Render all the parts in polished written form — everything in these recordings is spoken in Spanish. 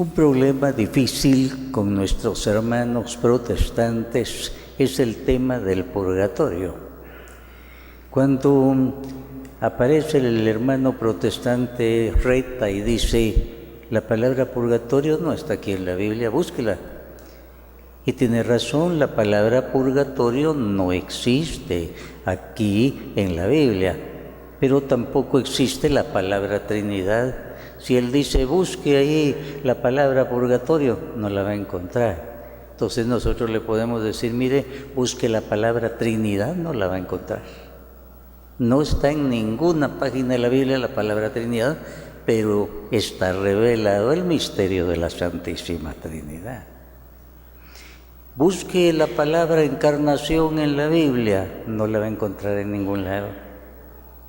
Un problema difícil con nuestros hermanos protestantes es el tema del purgatorio. Cuando aparece el hermano protestante reta y dice, la palabra purgatorio no está aquí en la Biblia, búsquela. Y tiene razón, la palabra purgatorio no existe aquí en la Biblia, pero tampoco existe la palabra Trinidad. Si él dice, busque ahí la palabra purgatorio, no la va a encontrar. Entonces nosotros le podemos decir, mire, busque la palabra Trinidad, no la va a encontrar. No está en ninguna página de la Biblia la palabra Trinidad, pero está revelado el misterio de la Santísima Trinidad. Busque la palabra encarnación en la Biblia, no la va a encontrar en ningún lado.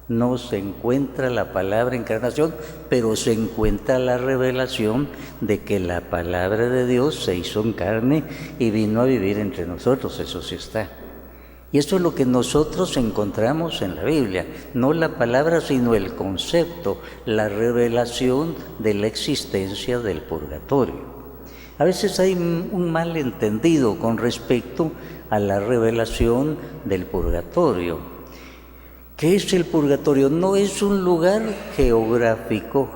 No se encuentra la palabra encarnación, pero se encuentra la revelación de que la palabra de Dios se hizo en carne y vino a vivir entre nosotros, eso sí está. Y eso es lo que nosotros encontramos en la Biblia, no la palabra, sino el concepto, la revelación de la existencia del purgatorio. A veces hay un malentendido con respecto a la revelación del purgatorio. ¿Qué es el purgatorio? No es un lugar geográfico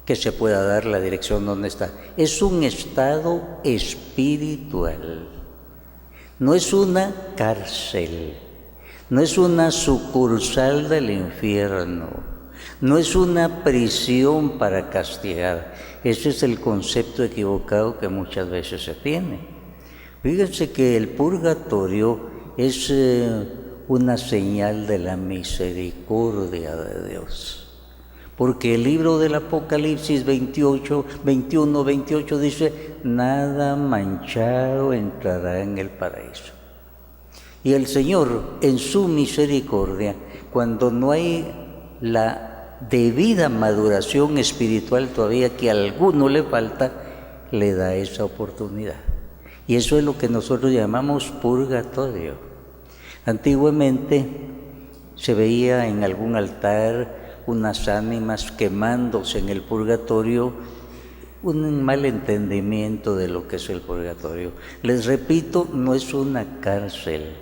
que se pueda dar la dirección donde está. Es un estado espiritual. No es una cárcel. No es una sucursal del infierno. No es una prisión para castigar. Ese es el concepto equivocado que muchas veces se tiene. Fíjense que el purgatorio es una señal de la misericordia de Dios. Porque el libro del Apocalipsis 21, 28 dice, nada manchado entrará en el paraíso. Y el Señor, en su misericordia, cuando no hay la debida maduración espiritual todavía que a alguno le falta, le da esa oportunidad. Y eso es lo que nosotros llamamos purgatorio. Antiguamente se veía en algún altar unas ánimas quemándose en el purgatorio, un mal entendimiento de lo que es el purgatorio. Les repito, no es una cárcel,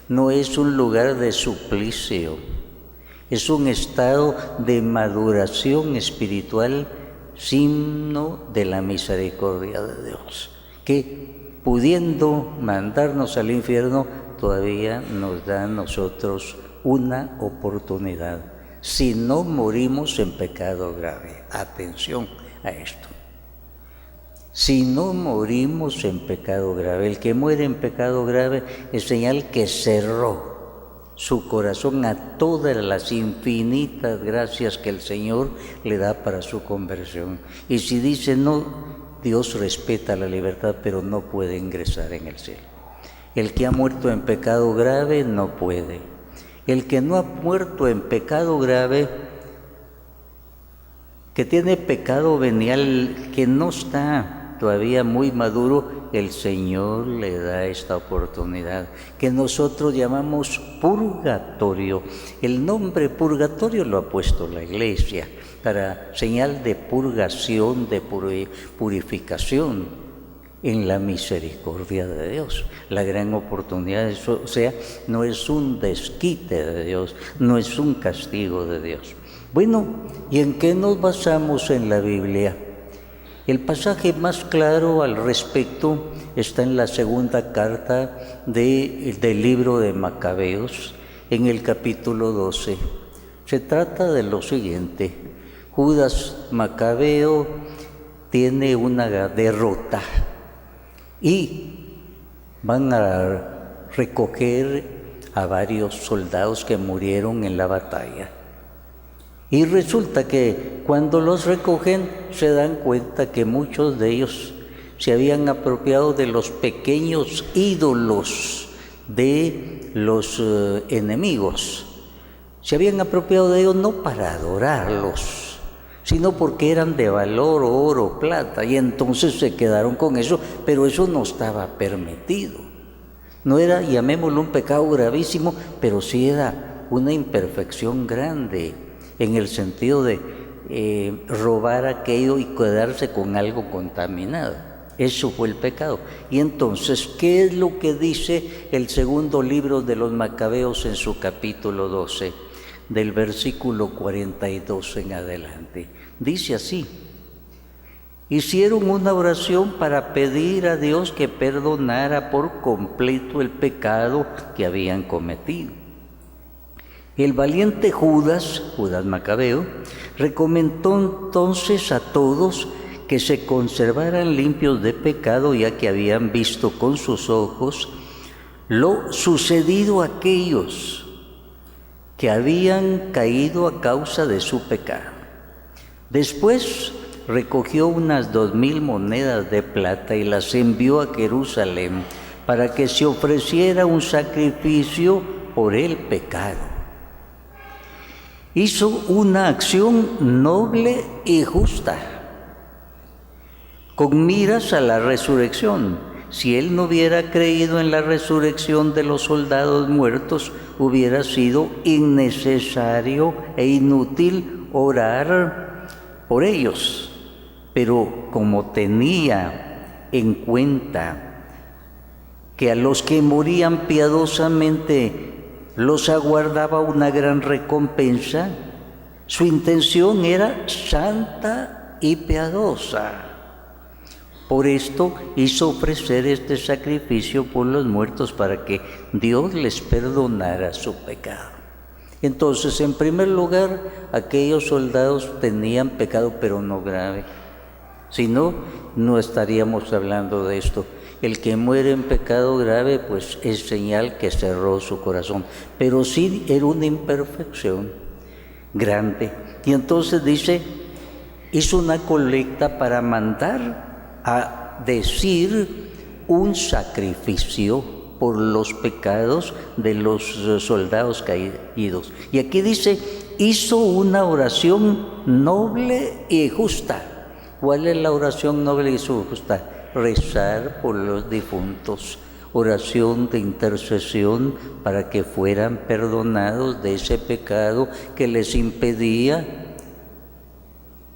no es un lugar de suplicio, es un estado de maduración espiritual, signo de la misericordia de Dios, que pudiendo mandarnos al infierno, todavía nos da a nosotros una oportunidad, si no morimos en pecado grave. Atención a esto. Si no morimos en pecado grave, el que muere en pecado grave es señal que cerró su corazón a todas las infinitas gracias que el Señor le da para su conversión. Y si dice no, Dios respeta la libertad, pero no puede ingresar en el cielo. El que ha muerto en pecado grave no puede. El que no ha muerto en pecado grave, que tiene pecado venial, que no está todavía muy maduro, el Señor le da esta oportunidad, que nosotros llamamos purgatorio. El nombre purgatorio lo ha puesto la Iglesia para señal de purgación, de purificación en la misericordia de Dios. La gran oportunidad, o sea, no es un desquite de Dios, no es un castigo de Dios. Bueno, ¿y en qué nos basamos en la Biblia? El pasaje más claro al respecto está en la segunda carta del libro de Macabeos, en el capítulo 12. Se trata de lo siguiente: Judas Macabeo tiene una derrota y van a recoger a varios soldados que murieron en la batalla. Y resulta que cuando los recogen se dan cuenta que muchos de ellos se habían apropiado de los pequeños ídolos de los enemigos. Se habían apropiado de ellos no para adorarlos, sino porque eran de valor, oro, plata, y entonces se quedaron con eso, pero eso no estaba permitido. No era, llamémoslo, un pecado gravísimo, pero sí era una imperfección grande, en el sentido de robar aquello y quedarse con algo contaminado. Eso fue el pecado. Y entonces, ¿qué es lo que dice el segundo libro de los Macabeos en su capítulo 12, del versículo 42 en adelante? Dice así: hicieron una oración para pedir a Dios que perdonara por completo el pecado que habían cometido. El valiente Judas Macabeo, recomendó entonces a todos que se conservaran limpios de pecado, ya que habían visto con sus ojos lo sucedido a aquellos que habían caído a causa de su pecado. Después recogió unas 2,000 monedas de plata y las envió a Jerusalén para que se ofreciera un sacrificio por el pecado. Hizo una acción noble y justa, con miras a la resurrección. Si él no hubiera creído en la resurrección de los soldados muertos, hubiera sido innecesario e inútil orar por ellos. Pero como tenía en cuenta que a los que morían piadosamente los aguardaba una gran recompensa, su intención era santa y piadosa. Por esto hizo ofrecer este sacrificio por los muertos para que Dios les perdonara su pecado. Entonces, en primer lugar, aquellos soldados tenían pecado, pero no grave. Si no, no estaríamos hablando de esto. El que muere en pecado grave, pues es señal que cerró su corazón. Pero sí era una imperfección grande. Y entonces dice, hizo una colecta para mandar a decir un sacrificio por los pecados de los soldados caídos. Y aquí dice, hizo una oración noble y justa. ¿Cuál es la oración noble y justa? Rezar por los difuntos, oración de intercesión para que fueran perdonados de ese pecado que les impedía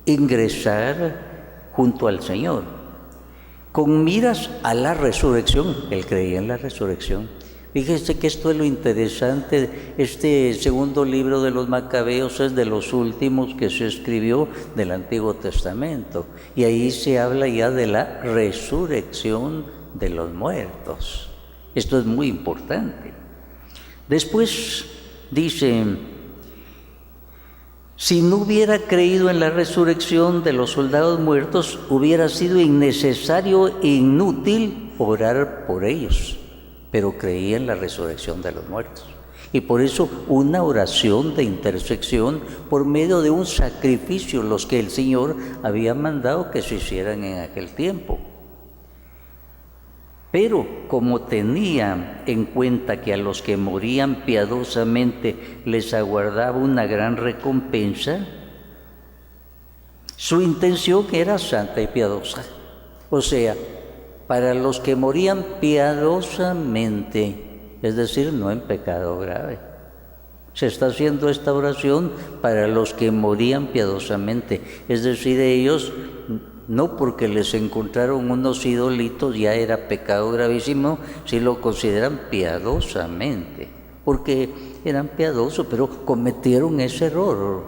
ingresar junto al Señor. Con miras a la resurrección, él creía en la resurrección. Fíjese que esto es lo interesante. Este segundo libro de los Macabeos es de los últimos que se escribió del Antiguo Testamento. Y ahí se habla ya de la resurrección de los muertos. Esto es muy importante. Después dice, si no hubiera creído en la resurrección de los soldados muertos, hubiera sido innecesario e inútil orar por ellos. Pero creía en la resurrección de los muertos. Y por eso una oración de intersección por medio de un sacrificio, los que el Señor había mandado que se hicieran en aquel tiempo. Pero como tenía en cuenta que a los que morían piadosamente les aguardaba una gran recompensa, su intención era santa y piadosa. O sea, para los que morían piadosamente, es decir, no en pecado grave. Se está haciendo esta oración para los que morían piadosamente, es decir, ellos no porque les encontraron unos idolitos ya era pecado gravísimo, si lo consideran piadosamente, porque eran piadosos, pero cometieron ese error.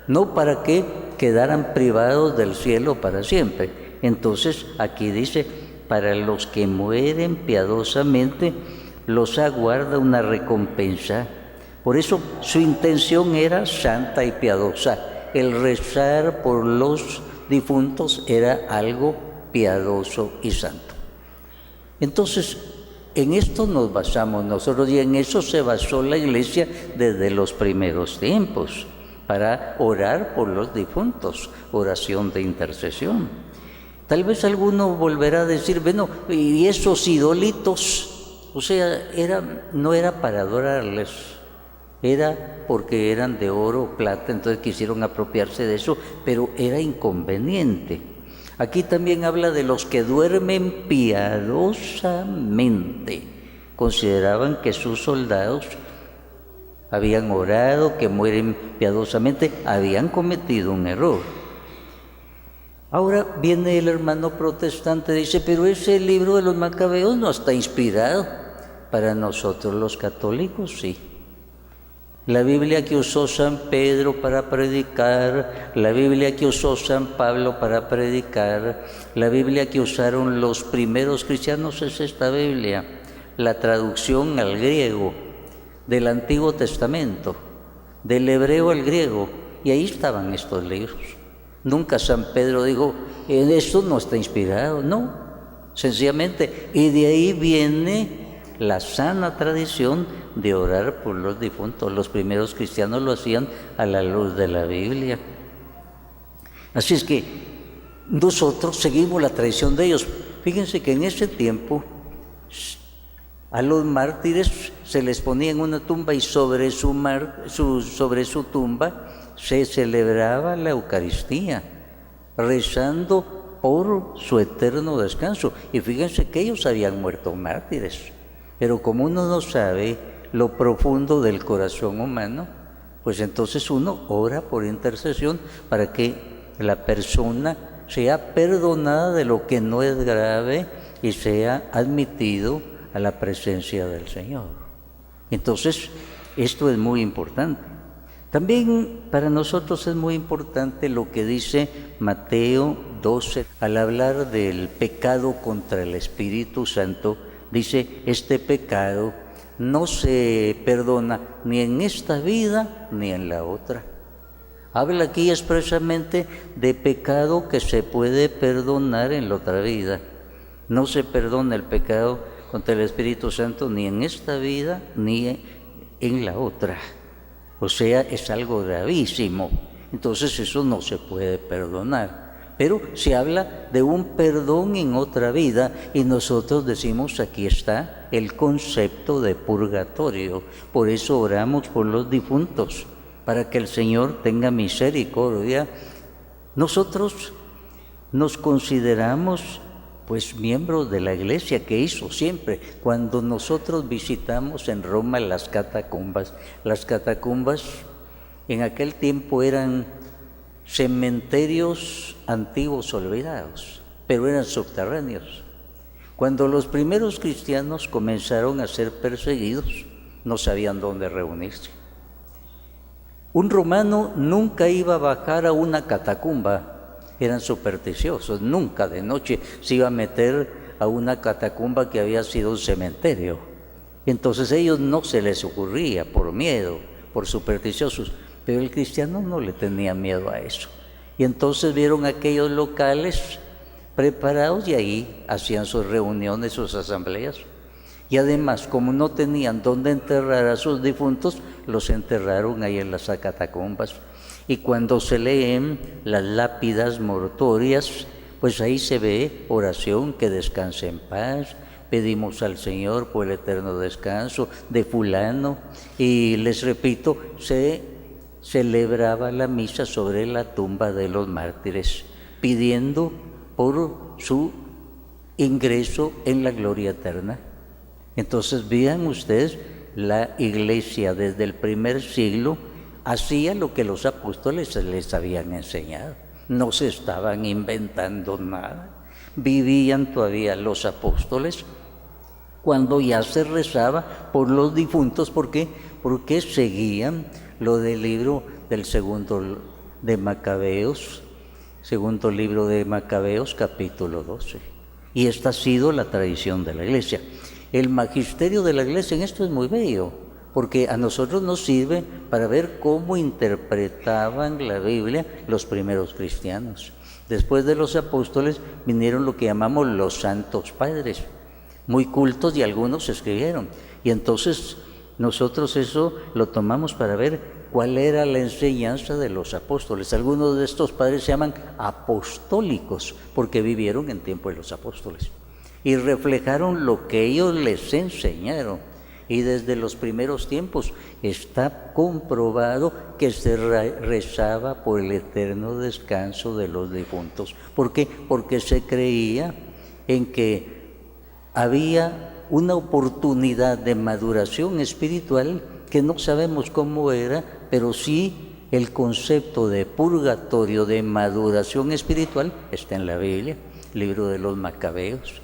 No para que quedaran privados del cielo para siempre. Entonces, aquí dice, para los que mueren piadosamente, los aguarda una recompensa. Por eso, su intención era santa y piadosa. El rezar por los difuntos era algo piadoso y santo. Entonces, en esto nos basamos nosotros y en eso se basó la Iglesia desde los primeros tiempos, para orar por los difuntos, oración de intercesión. Tal vez alguno volverá a decir, bueno, y esos idolitos, o sea, no era para adorarles, era porque eran de oro o plata, entonces quisieron apropiarse de eso, pero era inconveniente. Aquí también habla de los que duermen piadosamente. Consideraban que sus soldados habían orado, que mueren piadosamente, habían cometido un error. Ahora viene el hermano protestante y dice, pero ese libro de los Macabeos no está inspirado. Para nosotros los católicos sí. La Biblia que usó San Pedro para predicar, la Biblia que usó San Pablo para predicar, la Biblia que usaron los primeros cristianos es esta Biblia, la traducción al griego del Antiguo Testamento, del hebreo al griego, y ahí estaban estos libros. Nunca San Pedro dijo, esto no está inspirado, no, sencillamente, y de ahí viene la sana tradición de orar por los difuntos. Los primeros cristianos lo hacían a la luz de la Biblia. Así es que nosotros seguimos la tradición de ellos. Fíjense que en ese tiempo a los mártires se les ponía en una tumba y sobre su tumba se celebraba la Eucaristía, rezando por su eterno descanso. Y fíjense que ellos habían muerto mártires. Pero como uno no sabe lo profundo del corazón humano, pues entonces uno ora por intercesión para que la persona sea perdonada de lo que no es grave y sea admitido a la presencia del Señor. Entonces, esto es muy importante. También para nosotros es muy importante lo que dice Mateo 12, al hablar del pecado contra el Espíritu Santo. Dice, este pecado no se perdona ni en esta vida ni en la otra. Habla aquí expresamente de pecado que se puede perdonar en la otra vida. No se perdona el pecado contra el Espíritu Santo ni en esta vida ni en la otra. O sea, es algo gravísimo. Entonces eso no se puede perdonar. Pero se habla de un perdón en otra vida y nosotros decimos, aquí está el concepto de purgatorio. Por eso oramos por los difuntos, para que el Señor tenga misericordia. Nosotros nos consideramos pues miembros de la Iglesia, que hizo siempre. Cuando nosotros visitamos en Roma las catacumbas en aquel tiempo eran cementerios antiguos olvidados, pero eran subterráneos. Cuando los primeros cristianos comenzaron a ser perseguidos, no sabían dónde reunirse. Un romano nunca iba a bajar a una catacumba, eran supersticiosos, nunca de noche se iba a meter a una catacumba que había sido un cementerio. Entonces a ellos no se les ocurría, por miedo, por supersticiosos. Pero el cristiano no le tenía miedo a eso. Y entonces vieron aquellos locales preparados y ahí hacían sus reuniones, sus asambleas. Y además, como no tenían dónde enterrar a sus difuntos, los enterraron ahí en las catacumbas. Y cuando se leen las lápidas mortuorias, pues ahí se ve oración, que descanse en paz. Pedimos al Señor por el eterno descanso de fulano. Y les repito, se celebraba la misa sobre la tumba de los mártires, pidiendo por su ingreso en la gloria eterna. Entonces vean ustedes, la Iglesia desde el primer siglo hacía lo que los apóstoles les habían enseñado. No se estaban inventando nada. Vivían todavía los apóstoles cuando ya se rezaba por los difuntos. ¿Por qué? Porque seguían lo del libro del segundo libro de Macabeos, capítulo 12. Y esta ha sido la tradición de la Iglesia. El magisterio de la Iglesia en esto es muy bello, porque a nosotros nos sirve para ver cómo interpretaban la Biblia los primeros cristianos. Después de los apóstoles vinieron lo que llamamos los santos padres, muy cultos, y algunos escribieron. Y entonces nosotros eso lo tomamos para ver cuál era la enseñanza de los apóstoles. Algunos de estos padres se llaman apostólicos porque vivieron en tiempo de los apóstoles y reflejaron lo que ellos les enseñaron. Y desde los primeros tiempos está comprobado que se rezaba por el eterno descanso de los difuntos. ¿Por qué? Porque se creía en que había una oportunidad de maduración espiritual que no sabemos cómo era, pero sí el concepto de purgatorio, de maduración espiritual, está en la Biblia, libro de los Macabeos.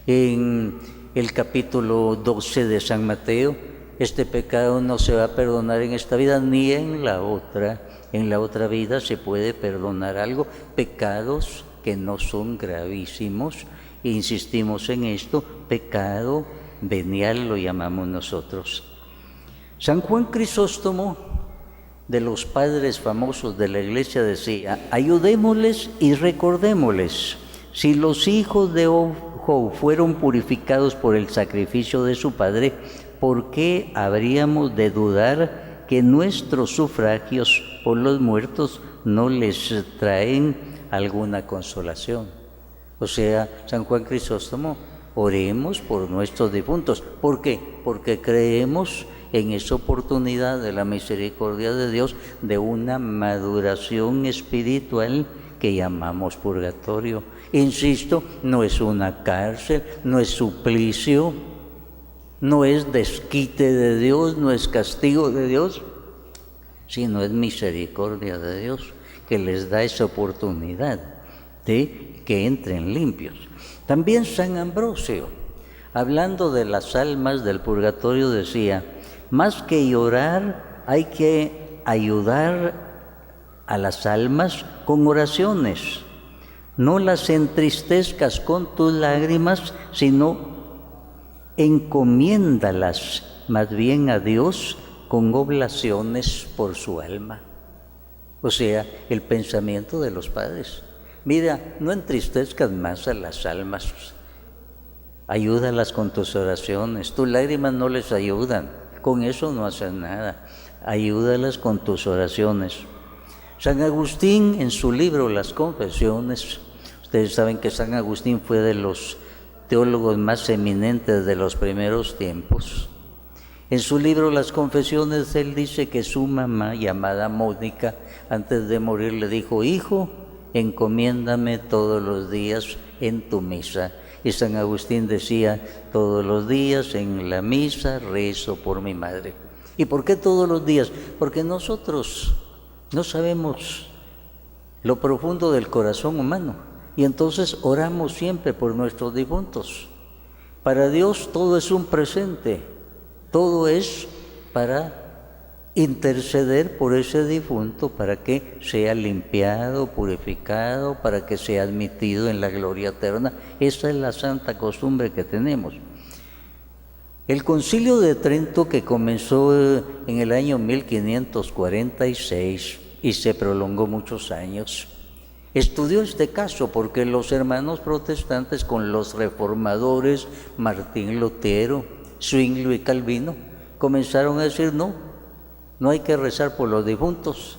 En el capítulo 12 de San Mateo, este pecado no se va a perdonar en esta vida ni en la otra. En la otra vida se puede perdonar algo, pecados que no son gravísimos, e insistimos en esto, pecado venial lo llamamos nosotros. San Juan Crisóstomo, de los padres famosos de la Iglesia, decía: ayudémosles y recordémosles, si los hijos de Job fueron purificados por el sacrificio de su padre, ¿por qué habríamos de dudar que nuestros sufragios por los muertos no les traen alguna consolación? O sea, San Juan Crisóstomo, oremos por nuestros difuntos. ¿Por qué? Porque creemos en esa oportunidad de la misericordia de Dios, de una maduración espiritual que llamamos purgatorio. Insisto, no es una cárcel, no es suplicio, no es desquite de Dios, no es castigo de Dios, sino es misericordia de Dios que les da esa oportunidad de que entren limpios. También San Ambrosio, hablando de las almas del purgatorio, decía: más que llorar, hay que ayudar a las almas con oraciones. No las entristezcas con tus lágrimas, sino encomiéndalas más bien a Dios con oblaciones por su alma. O sea, el pensamiento de los padres. Mira, no entristezcas más a las almas, ayúdalas con tus oraciones. Tus lágrimas no les ayudan, con eso no haces nada. Ayúdalas con tus oraciones. San Agustín, en su libro Las Confesiones, ustedes saben que San Agustín fue de los teólogos más eminentes de los primeros tiempos. En su libro Las Confesiones, él dice que su mamá, llamada Mónica, antes de morir le dijo: hijo, encomiéndame todos los días en tu misa. Y San Agustín decía: todos los días en la misa rezo por mi madre. ¿Y por qué todos los días? Porque nosotros no sabemos lo profundo del corazón humano, y entonces oramos siempre por nuestros difuntos. Para Dios todo es un presente, todo es para interceder por ese difunto, para que sea limpiado, purificado, para que sea admitido en la gloria eterna. Esa es la santa costumbre que tenemos. El Concilio de Trento, que comenzó en el año 1546 y se prolongó muchos años, estudió este caso porque los hermanos protestantes con los reformadores, Martín Lutero, Zwinglio y Calvino, comenzaron a decir: no hay que rezar por los difuntos,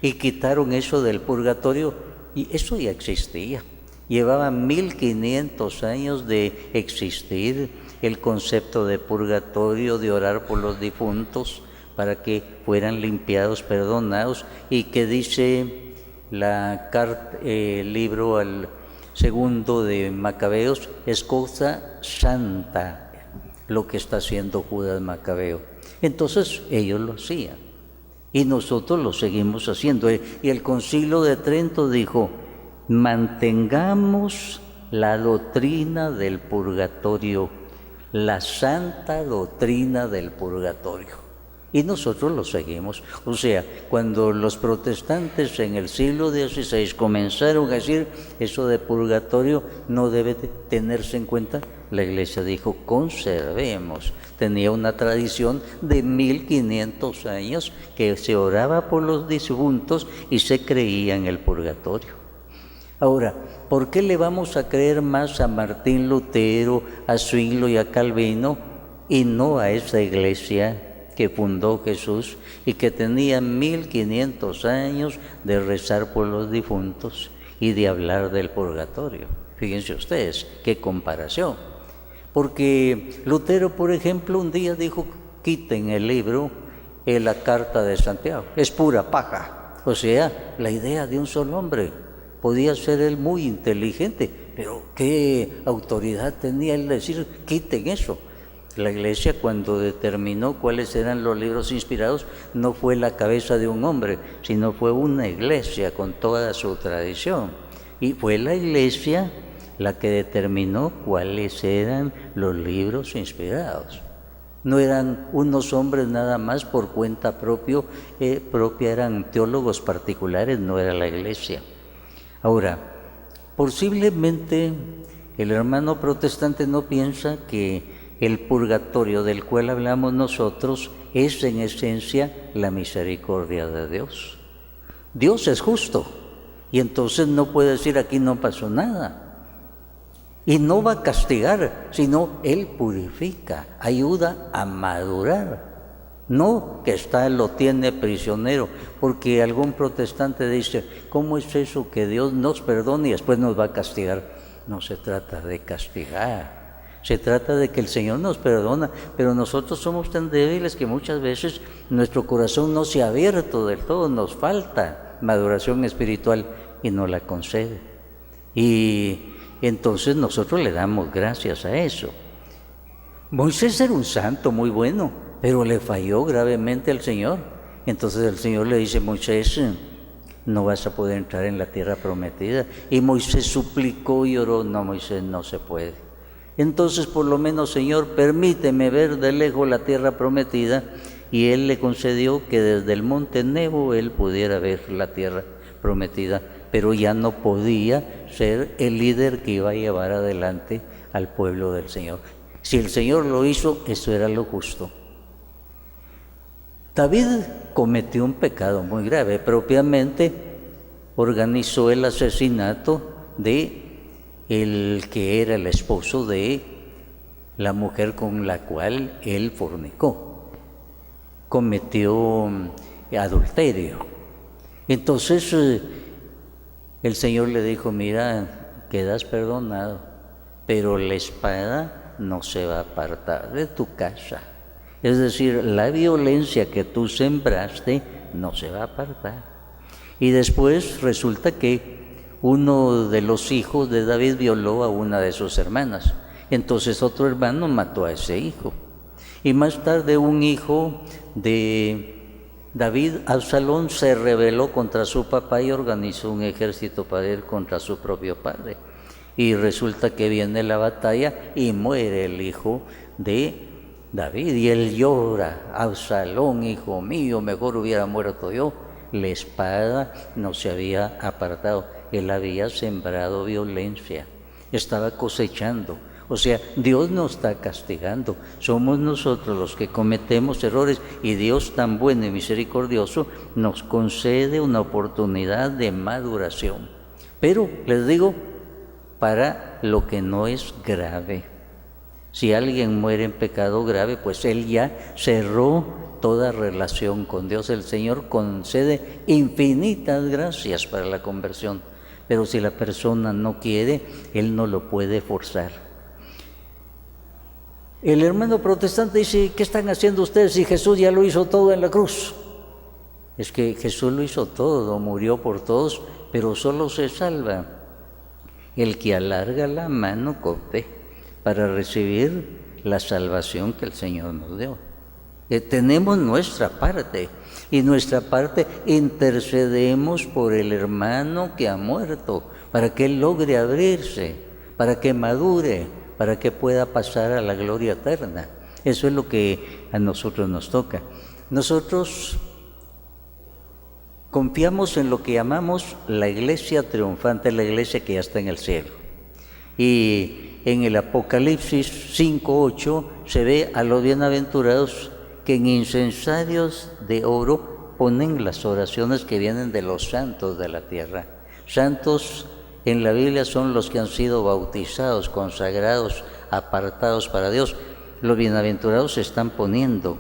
y quitaron eso del purgatorio, y eso ya existía. Llevaba 1500 años de existir el concepto de purgatorio, de orar por los difuntos para que fueran limpiados, perdonados, y que dice el libro al segundo de Macabeos: es cosa santa lo que está haciendo Judas Macabeo. Entonces ellos lo hacían y nosotros lo seguimos haciendo. Y el Concilio de Trento dijo: mantengamos la doctrina del purgatorio, la santa doctrina del purgatorio. Y nosotros lo seguimos. O sea, cuando los protestantes en el siglo XVI comenzaron a decir eso de purgatorio no debe tenerse en cuenta, la Iglesia dijo: conservemos. Tenía una tradición de 1500 años que se oraba por los difuntos y se creía en el purgatorio. Ahora, ¿por qué le vamos a creer más a Martín Lutero, a Zwinglio y a Calvino y no a esa iglesia que fundó Jesús y que tenía 1500 años de rezar por los difuntos y de hablar del purgatorio? Fíjense ustedes, qué comparación. Porque Lutero, por ejemplo, un día dijo: quiten el libro, la carta de Santiago, es pura paja. O sea, la idea de un solo hombre. Podía ser él muy inteligente, pero ¿qué autoridad tenía él de decir: quiten eso? La Iglesia, cuando determinó cuáles eran los libros inspirados, no fue la cabeza de un hombre, sino fue una Iglesia con toda su tradición. Y fue la Iglesia la que determinó cuáles eran los libros inspirados. No eran unos hombres nada más por cuenta propia, eran teólogos particulares, no era la Iglesia. Ahora, posiblemente el hermano protestante no piensa que el purgatorio del cual hablamos nosotros es en esencia la misericordia de Dios. Dios es justo y entonces no puede decir aquí no pasó nada. Y no va a castigar, sino Él purifica, ayuda a madurar. No que lo tiene prisionero, porque algún protestante dice, ¿cómo es eso que Dios nos perdona y después nos va a castigar? No se trata de castigar. Se trata de que el Señor nos perdona, pero nosotros somos tan débiles que muchas veces nuestro corazón no se ha abierto del todo, nos falta maduración espiritual y no la concede. Y entonces nosotros le damos gracias a eso. Moisés era un santo muy bueno, pero le falló gravemente al Señor. Entonces el Señor le dice, Moisés, no vas a poder entrar en la tierra prometida. Y Moisés suplicó y oró, no, Moisés, no se puede. Entonces, por lo menos, Señor, permíteme ver de lejos la tierra prometida. Y Él le concedió que desde el monte Nebo Él pudiera ver la tierra prometida, pero ya no podía ser el líder que iba a llevar adelante al pueblo del Señor. Si el Señor lo hizo, eso era lo justo. David cometió un pecado muy grave, propiamente organizó el asesinato de el que era el esposo de la mujer con la cual él fornicó. Cometió adulterio. Entonces el Señor le dijo, mira, quedas perdonado, pero la espada no se va a apartar de tu casa. Es decir, la violencia que tú sembraste no se va a apartar. Y después resulta que uno de los hijos de David violó a una de sus hermanas. Entonces otro hermano mató a ese hijo. Y más tarde un hijo de David, Absalón, se rebeló contra su papá y organizó un ejército para ir contra su propio padre. Y resulta que viene la batalla y muere el hijo de David. Y él llora, Absalón, hijo mío, mejor hubiera muerto yo. La espada no se había apartado. Él había sembrado violencia, estaba cosechando. O sea, Dios nos está castigando. Somos nosotros los que cometemos errores y Dios tan bueno y misericordioso nos concede una oportunidad de maduración. Pero, les digo, para lo que no es grave. Si alguien muere en pecado grave, pues él ya cerró toda relación con Dios. El Señor concede infinitas gracias para la conversión. Pero si la persona no quiere, Él no lo puede forzar. El hermano protestante dice, ¿qué están haciendo ustedes si Jesús ya lo hizo todo en la cruz? Es que Jesús lo hizo todo, murió por todos, pero solo se salva el que alarga la mano con fe para recibir la salvación que el Señor nos dio. Tenemos nuestra parte, y nuestra parte intercedemos por el hermano que ha muerto, para que él logre abrirse, para que madure, para que pueda pasar a la gloria eterna. Eso es lo que a nosotros nos toca. Nosotros confiamos en lo que llamamos la iglesia triunfante, la iglesia que ya está en el cielo. Y en el Apocalipsis 5:8 se ve a los bienaventurados que en incensarios de oro ponen las oraciones que vienen de los santos de la tierra. Santos en la Biblia son los que han sido bautizados, consagrados, apartados para Dios. Los bienaventurados se están poniendo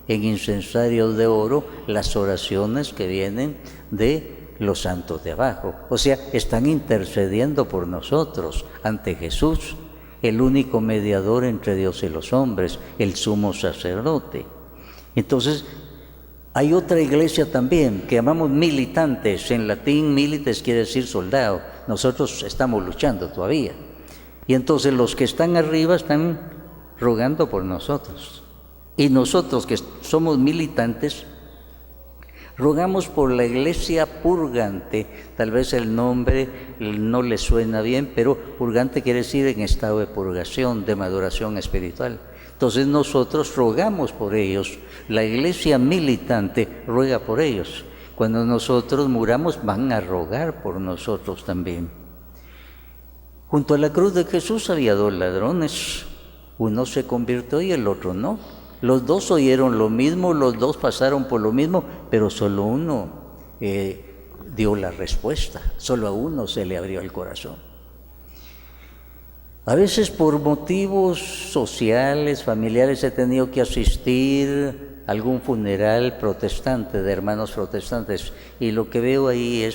en incensarios de oro las oraciones que vienen de los santos de abajo. O sea, están intercediendo por nosotros ante Jesús, el único mediador entre Dios y los hombres, el sumo sacerdote. Entonces, hay otra iglesia también que llamamos militantes. En latín, milites quiere decir soldado. Nosotros estamos luchando todavía. Y entonces los que están arriba están rogando por nosotros. Y nosotros que somos militantes, rogamos por la iglesia purgante. Tal vez el nombre no le suena bien, pero purgante quiere decir en estado de purgación, de maduración espiritual. Entonces nosotros rogamos por ellos. La iglesia militante ruega por ellos. Cuando nosotros muramos, van a rogar por nosotros también. Junto a la cruz de Jesús había dos ladrones. Uno se convirtió y el otro no. Los dos oyeron lo mismo, los dos pasaron por lo mismo, pero solo uno dio la respuesta. Solo a uno se le abrió el corazón. A veces por motivos sociales, familiares, he tenido que asistir a algún funeral protestante, de hermanos protestantes, y lo que veo ahí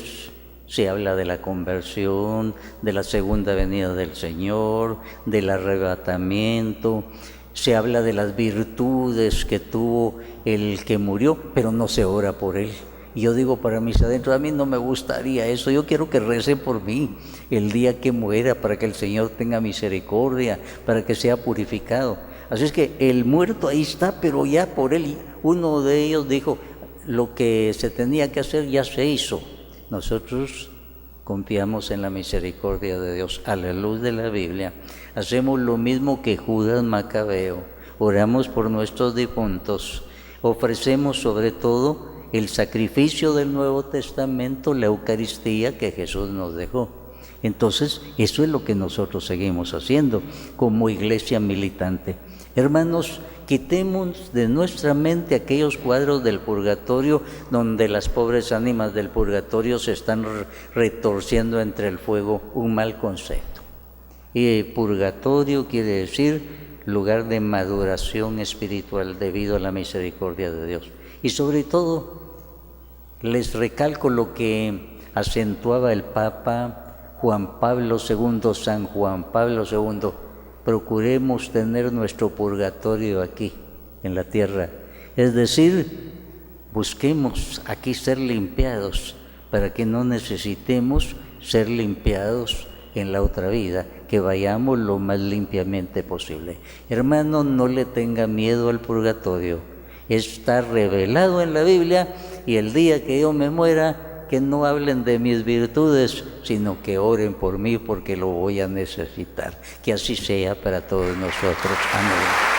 se habla de la conversión, de la segunda venida del Señor, del arrebatamiento, se habla de las virtudes que tuvo el que murió, pero no se ora por él. Y yo digo para mis adentros, a mí no me gustaría eso, yo quiero que recen por mí el día que muera, para que el Señor tenga misericordia, para que sea purificado. Así es que el muerto ahí está, pero ya por él, uno de ellos dijo, lo que se tenía que hacer ya se hizo. Nosotros confiamos en la misericordia de Dios. A la luz de la Biblia, hacemos lo mismo que Judas Macabeo. Oramos por nuestros difuntos. Ofrecemos sobre todo el sacrificio del Nuevo Testamento, la Eucaristía que Jesús nos dejó. Entonces, eso es lo que nosotros seguimos haciendo como iglesia militante. Hermanos, quitemos de nuestra mente aquellos cuadros del purgatorio donde las pobres ánimas del purgatorio se están retorciendo entre el fuego, un mal concepto. Y purgatorio quiere decir lugar de maduración espiritual debido a la misericordia de Dios. Y sobre todo, les recalco lo que acentuaba el Papa Juan Pablo II, San Juan Pablo II, procuremos tener nuestro purgatorio aquí, en la tierra. Es decir, busquemos aquí ser limpiados, para que no necesitemos ser limpiados en la otra vida, que vayamos lo más limpiamente posible. Hermano, no le tenga miedo al purgatorio. Está revelado en la Biblia, y el día que yo me muera, que no hablen de mis virtudes, sino que oren por mí, porque lo voy a necesitar. Que así sea para todos nosotros. Amén.